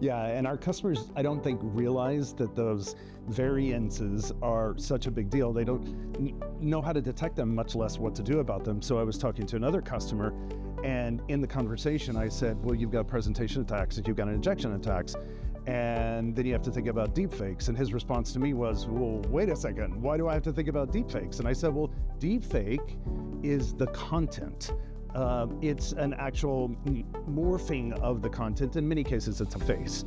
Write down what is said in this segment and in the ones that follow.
Yeah, and our customers, I don't think, realize that those variances are such a big deal. They don't know how to detect them, much less what to do about them. So I was talking to another customer, and in the conversation, I said, well, you've got presentation attacks, and you've got injection attacks, and then you have to think about deepfakes. And his response to me was, well, wait a second, why do I have to think about deepfakes? And I said, well, deepfake is the content. It's an actual morphing of the content. In many cases, it's a face.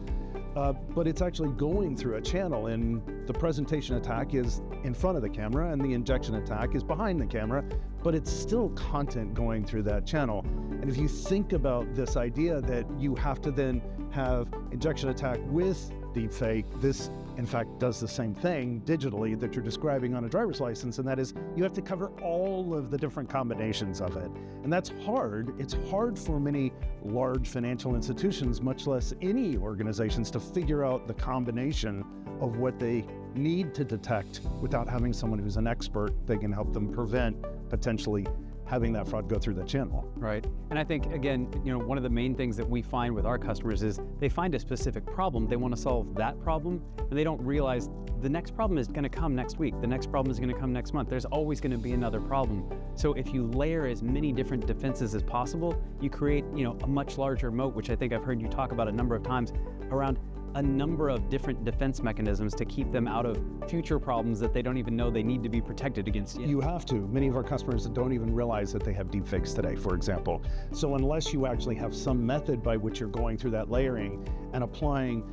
But it's actually going through a channel, and the presentation attack is in front of the camera and the injection attack is behind the camera, but it's still content going through that channel. And if you think about this idea that you have to then have injection attack with deepfake, this in fact does the same thing digitally that you're describing on a driver's license, and that is you have to cover all of the different combinations of it. And that's hard. It's hard for many large financial institutions, much less any organizations, to figure out the combination of what they need to detect without having someone who's an expert that can help them prevent potentially having that fraud go through that channel. Right. And I think, again, one of the main things that we find with our customers is they find a specific problem, they want to solve that problem, and they don't realize the next problem is going to come next week, the next problem is going to come next month. There's always going to be another problem. So if you layer as many different defenses as possible, you create, a much larger moat, which I think I've heard you talk about a number of times, around a number of different defense mechanisms to keep them out of future problems that they don't even know they need to be protected against. You have to. Many of our customers don't even realize that they have deepfakes today, for example. So unless you actually have some method by which you're going through that layering and applying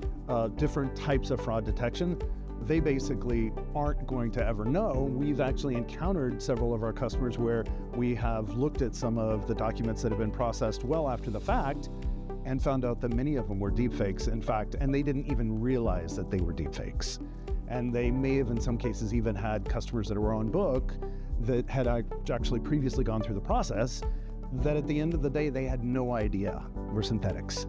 different types of fraud detection, they basically aren't going to ever know. We've actually encountered several of our customers where we have looked at some of the documents that have been processed well after the fact and found out that many of them were deepfakes, in fact, and they didn't even realize that they were deepfakes. And they may have, in some cases, even had customers that were on book that had actually previously gone through the process that at the end of the day, they had no idea were synthetics.